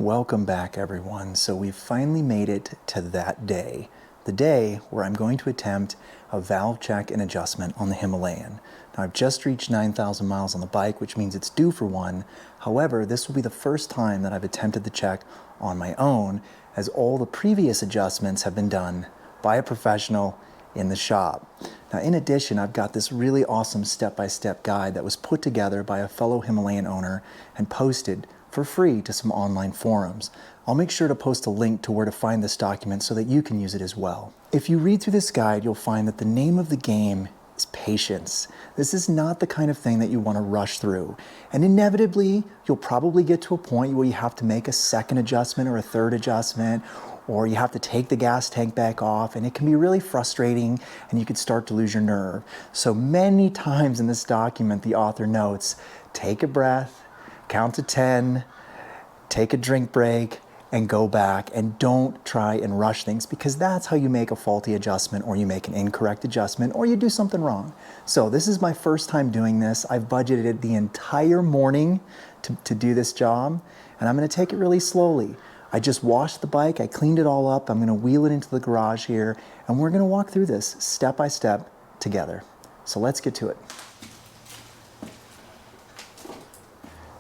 Welcome back, everyone. So we've finally made it to that day, the day where I'm going to attempt a valve check and adjustment on the Himalayan. Now I've just reached 9,000 miles on the bike, which means it's due for one. However, this will be the first time that I've attempted the check on my own, as all the previous adjustments have been done by a professional in the shop. Now, in addition, I've got this really awesome step-by-step guide that was put together by a fellow Himalayan owner and posted for free to some online forums. I'll make sure to post a link to where to find this document so that you can use it as well. If you read through this guide, you'll find that the name of the game is patience. This is not the kind of thing that you want to rush through. And inevitably, you'll probably get to a point where you have to make a second adjustment or a third adjustment, or you have to take the gas tank back off, and it can be really frustrating and you could start to lose your nerve. So many times in this document, the author notes, take a breath, count to 10, take a drink break, and go back, and don't try and rush things, because that's how you make a faulty adjustment, or you make an incorrect adjustment, or you do something wrong. So this is my first time doing this. I've budgeted the entire morning to do this job, and I'm gonna take it really slowly. I just washed the bike, I cleaned it all up, I'm gonna wheel it into the garage here, and we're gonna walk through this step by step together. So let's get to it.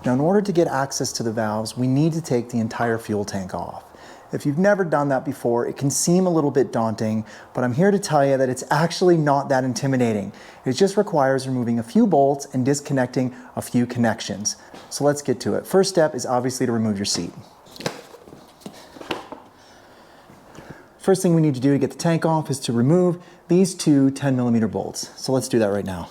Now, in order to get access to the valves, we need to take the entire fuel tank off. If you've never done that before, it can seem a little bit daunting, but I'm here to tell you that it's actually not that intimidating. It just requires removing a few bolts and disconnecting a few connections. So let's get to it. First step is obviously to remove your seat. First thing we need to do to get the tank off is to remove these two 10mm bolts. So let's do that right now.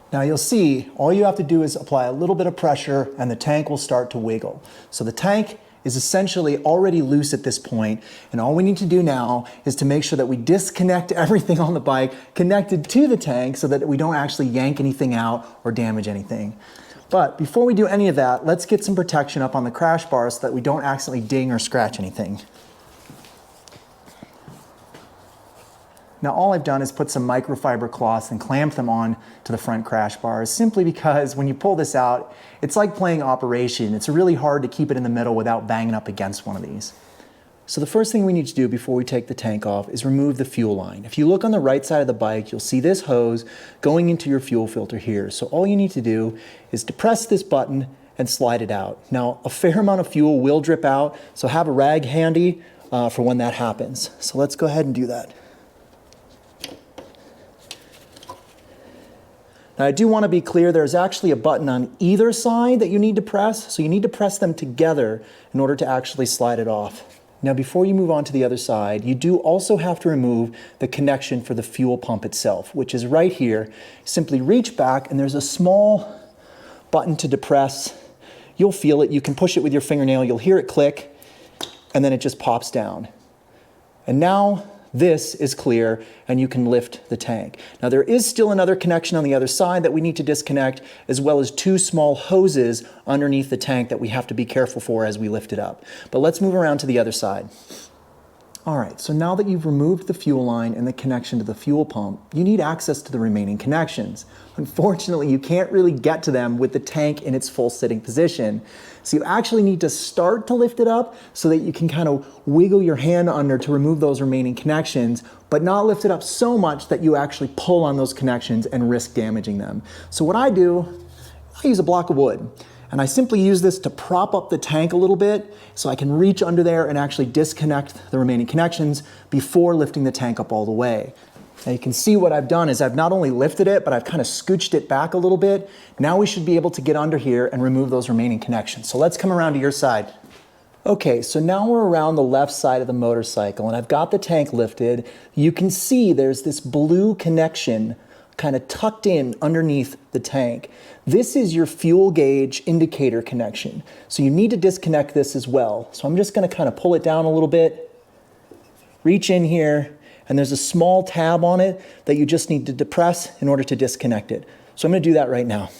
Now you'll see, all you have to do is apply a little bit of pressure and the tank will start to wiggle. So the tank is essentially already loose at this point, and all we need to do now is to make sure that we disconnect everything on the bike connected to the tank so that we don't actually yank anything out or damage anything. But before we do any of that, let's get some protection up on the crash bar so that we don't accidentally ding or scratch anything. Now all I've done is put some microfiber cloths and clamp them on to the front crash bars, simply because when you pull this out, it's like playing Operation. It's really hard to keep it in the middle without banging up against one of these. So the first thing we need to do before we take the tank off is remove the fuel line. If you look on the right side of the bike, you'll see this hose going into your fuel filter here. So all you need to do is depress this button and slide it out. Now a fair amount of fuel will drip out, so have a rag handy for when that happens. So let's go ahead and do that. Now I do want to be clear, there's actually a button on either side that you need to press, so you need to press them together in order to actually slide it off. Now before you move on to the other side, you do also have to remove the connection for the fuel pump itself, which is right here. Simply reach back and there's a small button to depress. You'll feel it, you can push it with your fingernail, you'll hear it click, and then it just pops down. And now this is clear and you can lift the tank. Now there is still another connection on the other side that we need to disconnect, as well as two small hoses underneath the tank that we have to be careful for as we lift it up. But let's move around to the other side. All right, so now that you've removed the fuel line and the connection to the fuel pump, you need access to the remaining connections. Unfortunately, you can't really get to them with the tank in its full sitting position. So you actually need to start to lift it up so that you can kind of wiggle your hand under to remove those remaining connections, but not lift it up so much that you actually pull on those connections and risk damaging them. So what I do, I use a block of wood. And I simply use this to prop up the tank a little bit so I can reach under there and actually disconnect the remaining connections before lifting the tank up all the way. Now you can see what I've done is I've not only lifted it, but I've kind of scooched it back a little bit. Now we should be able to get under here and remove those remaining connections. So let's come around to your side. Okay, so now we're around the left side of the motorcycle and I've got the tank lifted. You can see there's this blue connection kind of tucked in underneath the tank. This is your fuel gauge indicator connection. So you need to disconnect this as well. So I'm just gonna kind of pull it down a little bit, reach in here, and there's a small tab on it that you just need to depress in order to disconnect it. So I'm gonna do that right now.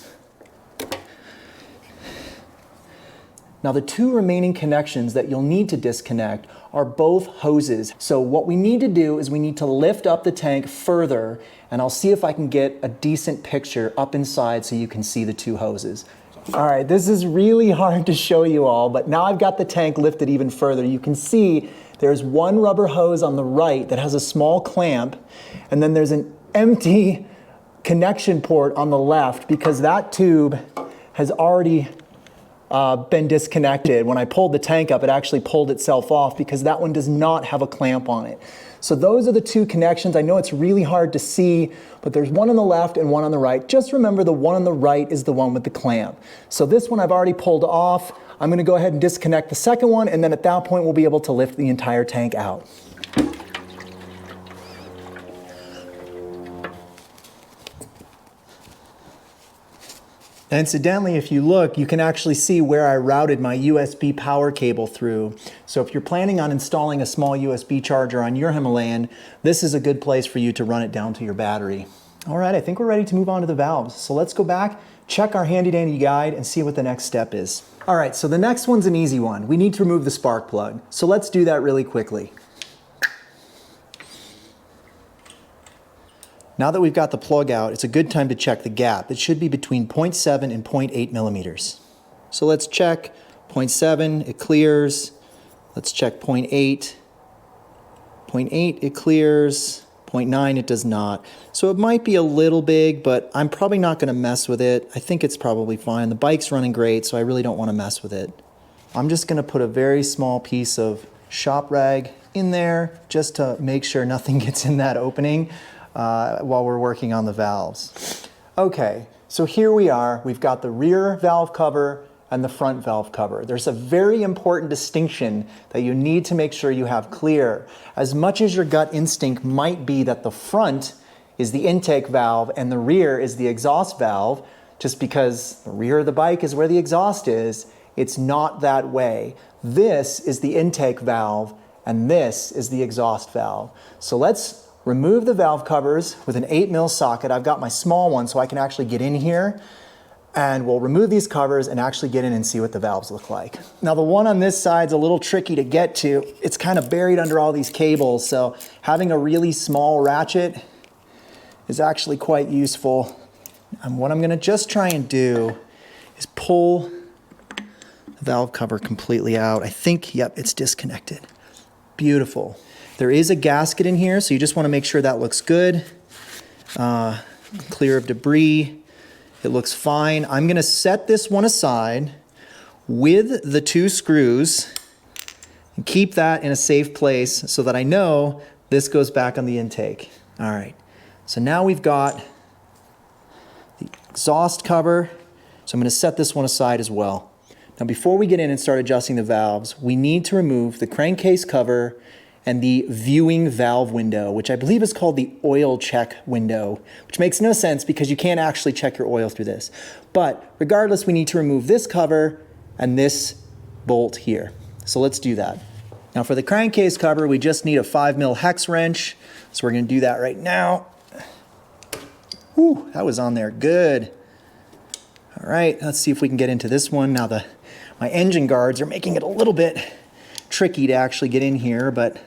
Now the two remaining connections that you'll need to disconnect are both hoses. So what we need to do is we need to lift up the tank further, and I'll see if I can get a decent picture up inside so you can see the two hoses. All right, this is really hard to show you all, but now I've got the tank lifted even further. You can see there's one rubber hose on the right that has a small clamp, and then there's an empty connection port on the left because that tube has already been disconnected. When I pulled the tank up, it actually pulled itself off because that one does not have a clamp on it. So those are the two connections. I know it's really hard to see, but there's one on the left and one on the right. Just remember the one on the right is the one with the clamp. So this one I've already pulled off. I'm gonna go ahead and disconnect the second one, and then at that point we'll be able to lift the entire tank out. Incidentally, if you look, you can actually see where I routed my USB power cable through. So if you're planning on installing a small USB charger on your Himalayan, this is a good place for you to run it down to your battery. All right, I think we're ready to move on to the valves. So let's go back, check our handy dandy guide, and see what the next step is. All right, so the next one's an easy one. We need to remove the spark plug. So let's do that really quickly. Now that we've got the plug out, it's a good time to check the gap. It should be between 0.7 and 0.8 millimeters. So let's check 0.7, it clears. Let's check 0.8. 0.8, it clears. 0.9, it does not. So it might be a little big, but I'm probably not gonna mess with it. I think it's probably fine. The bike's running great, so I really don't wanna mess with it. I'm just gonna put a very small piece of shop rag in there just to make sure nothing gets in that opening while we're working on the valves. Okay, so here we are. We've got the rear valve cover and the front valve cover. There's a very important distinction that you need to make sure you have clear. As much as your gut instinct might be that the front is the intake valve and the rear is the exhaust valve, just because the rear of the bike is where the exhaust is, it's not that way. This is the intake valve and this is the exhaust valve. So let's remove the valve covers with an 8mm socket. I've got my small one so I can actually get in here, and we'll remove these covers and actually get in and see what the valves look like. Now the one on this side's a little tricky to get to. It's kind of buried under all these cables, so having a really small ratchet is actually quite useful. And what I'm gonna just try and do is pull the valve cover completely out. I think, yep, it's disconnected. Beautiful. There is a gasket in here, so you just want to make sure that looks good. Clear of debris. It looks fine. I'm going to set this one aside with the two screws and keep that in a safe place so that I know this goes back on the intake. All right, so now we've got the exhaust cover, so I'm going to set this one aside as well. Now before we get in and start adjusting the valves, we need to remove the crankcase cover and the viewing valve window, which I believe is called the oil check window, which makes no sense because you can't actually check your oil through this. But regardless, we need to remove this cover and this bolt here. So let's do that. Now for the crankcase cover, we just need a 5mm hex wrench. So we're gonna do that right now. Whew, that was on there good. All right, let's see if we can get into this one. Now my engine guards are making it a little bit tricky to actually get in here, but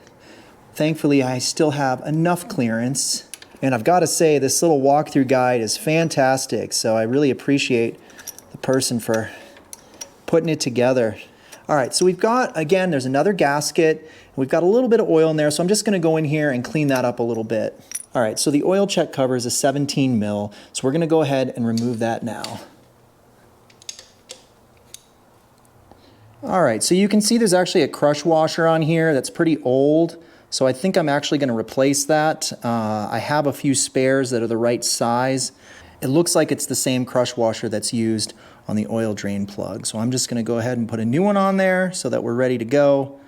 thankfully I still have enough clearance. And I've got to say, this little walkthrough guide is fantastic, so I really appreciate the person for putting it together. All right, so we've got, again, there's another gasket. We've got a little bit of oil in there, so I'm just going to go in here and clean that up a little bit. All right, so the oil check cover is a 17mm, so we're going to go ahead and remove that now. All right, so you can see there's actually a crush washer on here that's pretty old, so I think I'm actually going to replace that. I have a few spares that are the right size. It looks like it's the same crush washer that's used on the oil drain plug, so I'm just going to go ahead and put a new one on there so that we're ready to go,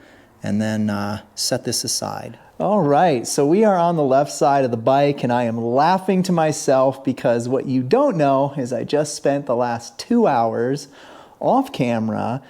and then set this aside. All right, so we are on the left side of the bike, and I am laughing to myself because what you don't know is I just spent the last 2 hours off camera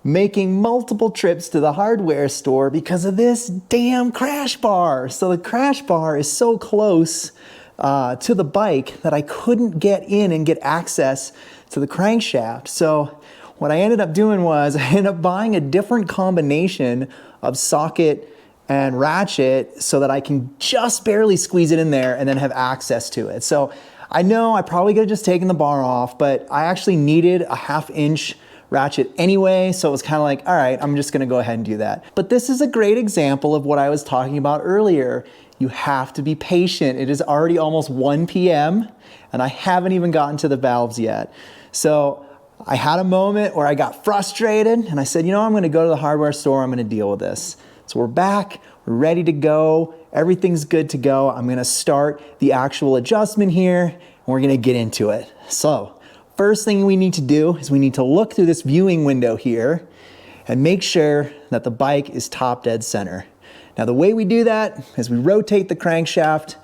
making multiple trips to the hardware store because of this damn crash bar. So the crash bar is so close to the bike that I couldn't get in and get access to the crankshaft. So what I ended up doing was I ended up buying a different combination of socket and ratchet so that I can just barely squeeze it in there and then have access to it. So I know I probably could have just taken the bar off, but I actually needed a 1/2 inch ratchet anyway, so it was kind of like, all right, I'm just gonna go ahead and do that. But this is a great example of what I was talking about earlier. You have to be patient. It is already almost 1 p.m. and I haven't even gotten to the valves yet. So I had a moment where I got frustrated and I said, you know, I'm gonna go to the hardware store, I'm gonna deal with this. So we're back, we're ready to go, everything's good to go. I'm gonna start the actual adjustment here and we're gonna get into it. So, first thing we need to do is we need to look through this viewing window here and make sure that the bike is top dead center. Now the way we do that is we rotate the crankshaft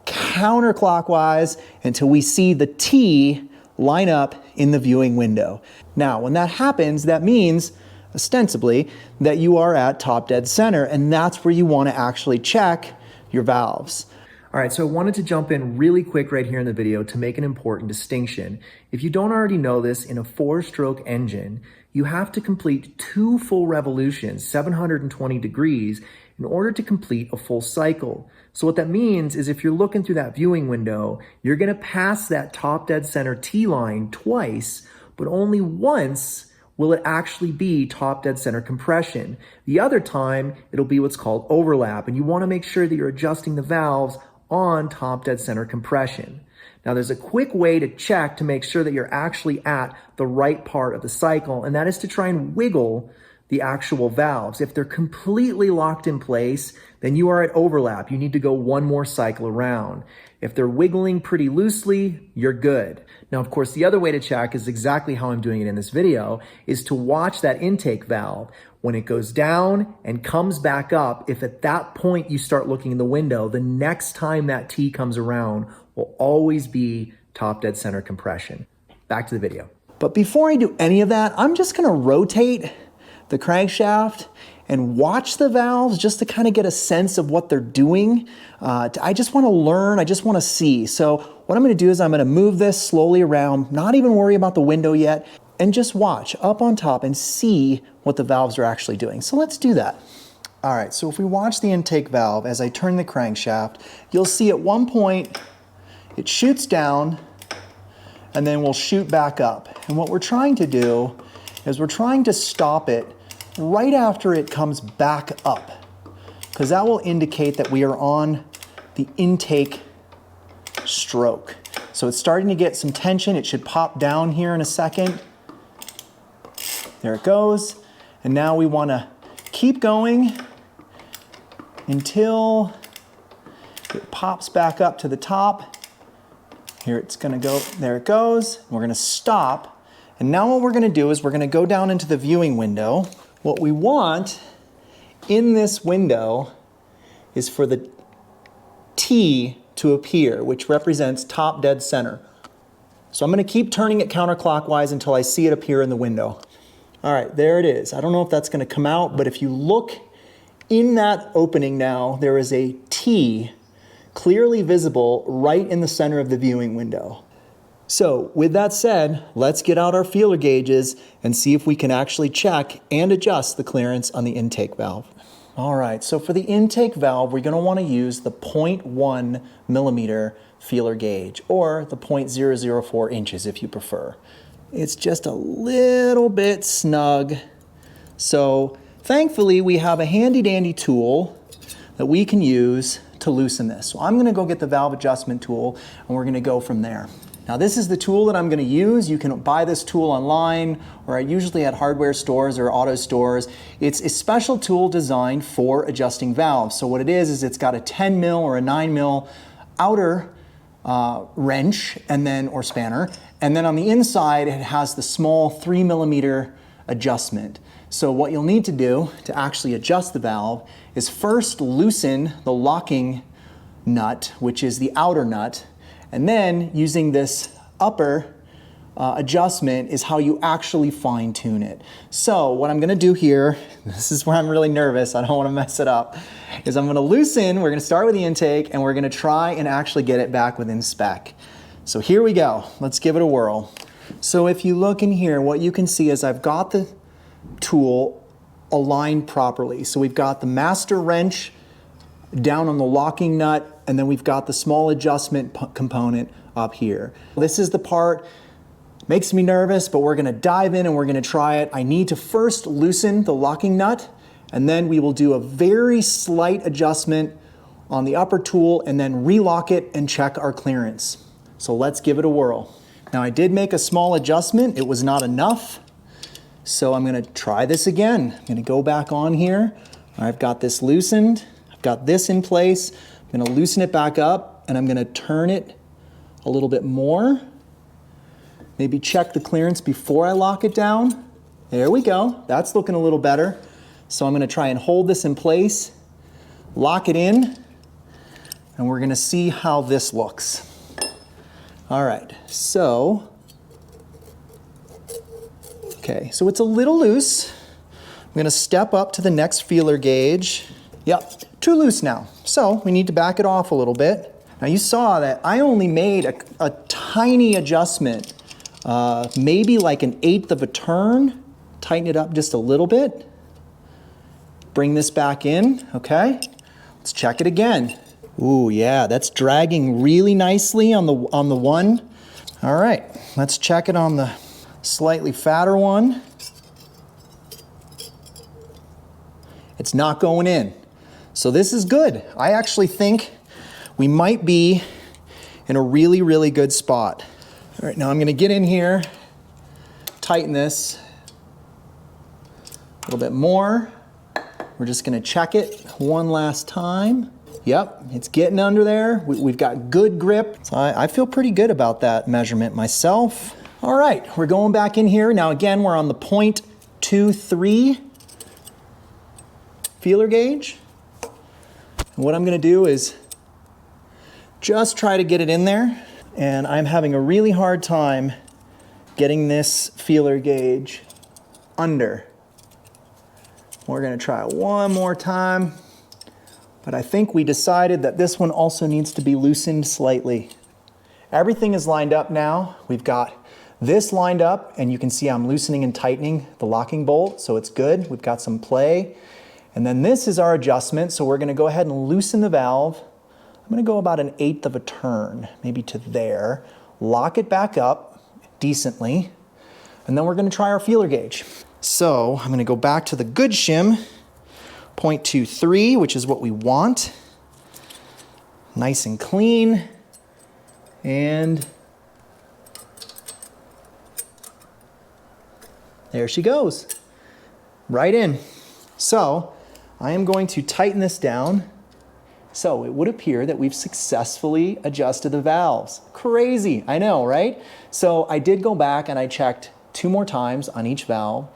counterclockwise until we see the T line up in the viewing window. Now when that happens, that means ostensibly that you are at top dead center, and that's where you want to actually check your valves. All right, so I wanted to jump in really quick right here in the video to make an important distinction. If you don't already know this, in a 4-stroke engine, you have to complete 2 full revolutions, 720 degrees, in order to complete a full cycle. So what that means is if you're looking through that viewing window, you're gonna pass that top dead center T-line twice, but only once will it actually be top dead center compression. The other time, it'll be what's called overlap, and you wanna make sure that you're adjusting the valves on top dead center compression. Now there's a quick way to check to make sure that you're actually at the right part of the cycle, and that is to try and wiggle the actual valves. If they're completely locked in place, then you are at overlap. You need to go 1 more cycle around. If they're wiggling pretty loosely, you're good. Now, of course, the other way to check is exactly how I'm doing it in this video, is to watch that intake valve. When it goes down and comes back up, if at that point you start looking in the window, the next time that T comes around will always be top dead center compression. Back to the video. But before I do any of that, I'm just gonna rotate the crankshaft and watch the valves just to kind of get a sense of what they're doing. I just wanna learn, I just wanna see. So what I'm gonna do is I'm gonna move this slowly around, not even worry about the window yet, and just watch up on top and see what the valves are actually doing. So let's do that. All right, so if we watch the intake valve as I turn the crankshaft, you'll see at one point it shoots down and then we'll shoot back up. And what we're trying to do is we're trying to stop it right after it comes back up, because that will indicate that we are on the intake stroke. So it's starting to get some tension. It should pop down here in a second. There it goes. And now we want to keep going until it pops back up to the top. Here it's going to go. There it goes. We're going to stop. And now what we're going to do is we're going to go down into the viewing window. What we want in this window is for the T to appear, which represents top dead center. So I'm going to keep turning it counterclockwise until I see it appear in the window. All right, there it is. I don't know if that's going to come out, but if you look in that opening now, there is a T clearly visible right in the center of the viewing window. So with that said, let's get out our feeler gauges and see if we can actually check and adjust the clearance on the intake valve. All right, so for the intake valve, we're going to want to use the 0.1 millimeter feeler gauge, or the 0.004 inches if you prefer. It's just a little bit snug. So thankfully we have a handy dandy tool that we can use to loosen this. So I'm going to go get the valve adjustment tool and we're going to go from there. Now this is the tool that I'm going to use. You can buy this tool online or usually at hardware stores or auto stores. It's a special tool designed for adjusting valves. So what it is it's got a 10 mil or a 9 mil outer wrench and then or spanner, and then on the inside it has the small 3 millimeter adjustment. So what you'll need to do to actually adjust the valve is first loosen the locking nut, which is the outer nut, and then using this upper adjustment is how you actually fine tune it. So what I'm gonna do here, this is where I'm really nervous, I don't wanna mess it up, is I'm gonna loosen, we're gonna start with the intake and we're gonna try and actually get it back within spec. So here we go, let's give it a whirl. So if you look in here, what you can see is I've got the tool aligned properly. So we've got the master wrench down on the locking nut and then we've got the small adjustment component up here. This is the part, makes me nervous, but we're gonna dive in and we're gonna try it. I need to first loosen the locking nut, and then we will do a very slight adjustment on the upper tool and then relock it and check our clearance. So let's give it a whirl. Now I did make a small adjustment, it was not enough. So I'm gonna try this again. I'm gonna go back on here. I've got this loosened, I've got this in place. I'm gonna loosen it back up and I'm gonna turn it a little bit more. Maybe check the clearance before I lock it down. There we go, that's looking a little better. So I'm gonna try and hold this in place, lock it in, and we're gonna see how this looks. All right, so, okay, so it's a little loose. I'm gonna step up to the next feeler gauge. Yep, too loose now. So we need to back it off a little bit. Now you saw that I only made a tiny adjustment, maybe like 1/8 of a turn. Tighten it up just a little bit. Bring this back in, okay? Let's check it again. Ooh, yeah, that's dragging really nicely on the one. All right, let's check it on the slightly fatter one. It's not going in. So this is good. I actually think we might be in a really, really good spot. All right, now I'm gonna get in here, tighten this a little bit more. We're just gonna check it one last time. Yep, it's getting under there. We've got good grip. So I feel pretty good about that measurement myself. All right, we're going back in here. Now again, we're on the 0.23 feeler gauge. And what I'm gonna do is just try to get it in there. And I'm having a really hard time getting this feeler gauge under. We're gonna try one more time. But I think we decided that this one also needs to be loosened slightly. Everything is lined up now. We've got this lined up, and you can see I'm loosening and tightening the locking bolt, so it's good. We've got some play. And then this is our adjustment, so we're gonna go ahead and loosen the valve. I'm gonna go about 1/8 of a turn, maybe to there. Lock it back up decently, and then we're gonna try our feeler gauge. So I'm gonna go back to the good shim, 0.23, which is what we want. Nice and clean. And there she goes, right in. So I am going to tighten this down. So it would appear that we've successfully adjusted the valves. Crazy, I know, right? So I did go back and I checked 2 more times on each valve.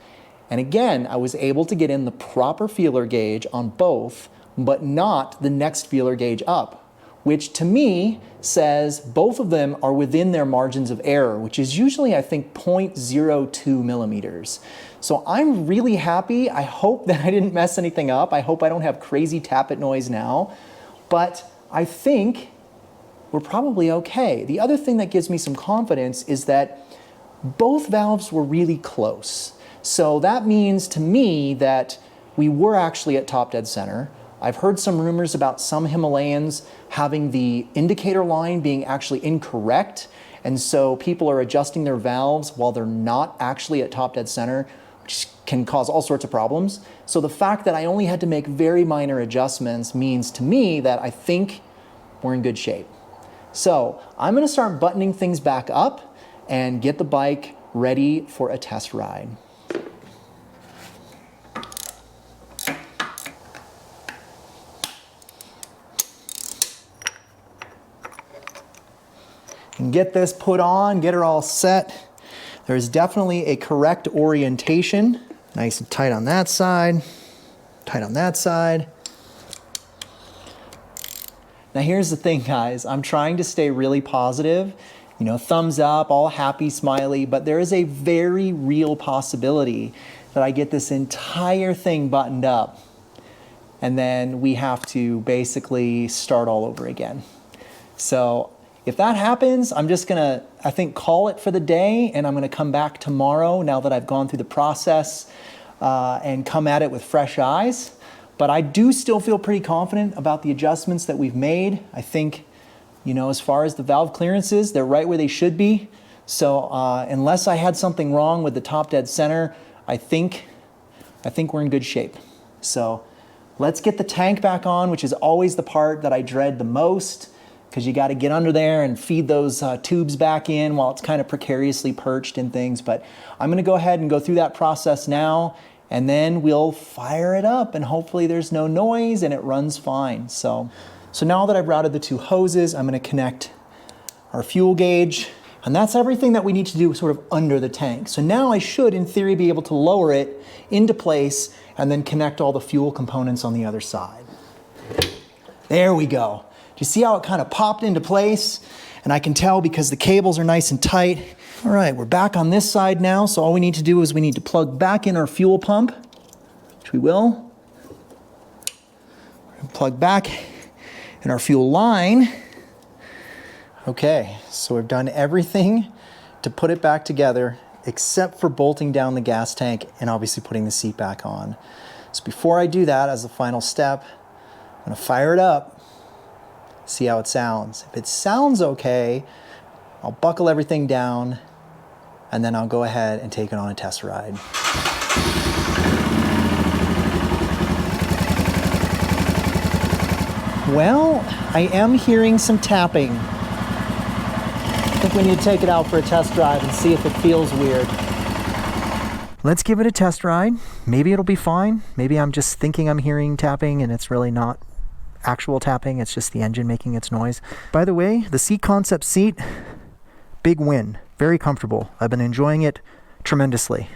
And again, I was able to get in the proper feeler gauge on both, but not the next feeler gauge up, which to me says both of them are within their margins of error, which is usually, I think, 0.02 millimeters. So I'm really happy. I hope that I didn't mess anything up. I hope I don't have crazy tappet noise now, but I think we're probably okay. The other thing that gives me some confidence is that both valves were really close. So that means to me that we were actually at top dead center. I've heard some rumors about some Himalayans having the indicator line being actually incorrect, and so people are adjusting their valves while they're not actually at top dead center, which can cause all sorts of problems. So the fact that I only had to make very minor adjustments means to me that I think we're in good shape. So I'm gonna start buttoning things back up and get the bike ready for a test ride. And get this put on, get her all set. There's definitely a correct orientation. Nice and tight on that side, tight on that side. Now here's the thing, guys. I'm trying to stay really positive, you know, thumbs up, all happy, smiley, but there is a very real possibility that I get this entire thing buttoned up and then we have to basically start all over again. So if that happens, I'm just gonna, I think, call it for the day, and I'm gonna come back tomorrow now that I've gone through the process and come at it with fresh eyes. But I do still feel pretty confident about the adjustments that we've made. I think, you know, as far as the valve clearances, they're right where they should be. So unless I had something wrong with the top dead center, I think we're in good shape. So let's get the tank back on, which is always the part that I dread the most, because you got to get under there and feed those tubes back in while it's kind of precariously perched and things. But I'm going to go ahead and go through that process now, and then we'll fire it up, and hopefully there's no noise and it runs fine. So now that I've routed the two hoses, I'm going to connect our fuel gauge, and that's everything that we need to do sort of under the tank. So now I should, in theory, be able to lower it into place and then connect all the fuel components on the other side. There we go. Do you see how it kind of popped into place? And I can tell because the cables are nice and tight. All right, we're back on this side now, so all we need to do is we need to plug back in our fuel pump, which we will. We're gonna plug back in our fuel line. Okay, so we've done everything to put it back together except for bolting down the gas tank and obviously putting the seat back on. So before I do that, as the final step, I'm gonna fire it up, see how it sounds. If it sounds okay, I'll buckle everything down, and then I'll go ahead and take it on a test ride. Well, I am hearing some tapping. I think we need to take it out for a test drive and see if it feels weird. Let's give it a test ride. Maybe it'll be fine. Maybe I'm just thinking I'm hearing tapping and it's really not actual tapping. It's just the engine making its noise. By the way, the Seat Concept seat, big win. Very comfortable. I've been enjoying it tremendously.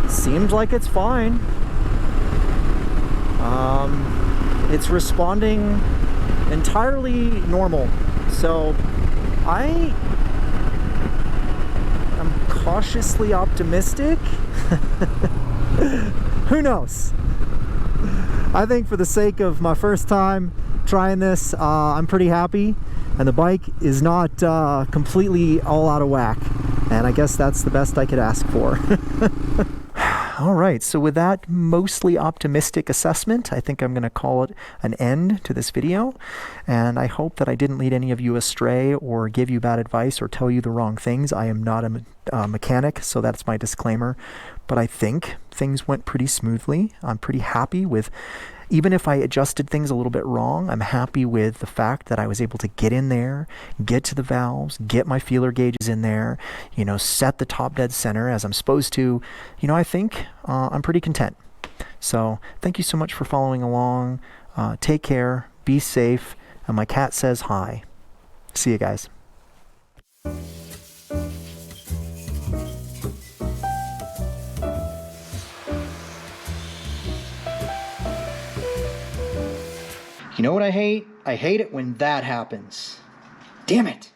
Seems like it's fine. It's responding entirely normal. So I am cautiously optimistic. Who knows? I think for the sake of my first time trying this, I'm pretty happy, and the bike is not completely all out of whack, and I guess that's the best I could ask for. All right, so with that mostly optimistic assessment, I think I'm going to call it an end to this video, and I hope that I didn't lead any of you astray or give you bad advice or tell you the wrong things. I am not a mechanic, so that's my disclaimer, but I think things went pretty smoothly. I'm pretty happy with, even if I adjusted things a little bit wrong, I'm happy with the fact that I was able to get in there, get to the valves, get my feeler gauges in there, you know, set the top dead center as I'm supposed to. You know, I think I'm pretty content. So thank you so much for following along. Take care, be safe, and my cat says hi. See you guys. You know what I hate? I hate it when that happens. Damn it.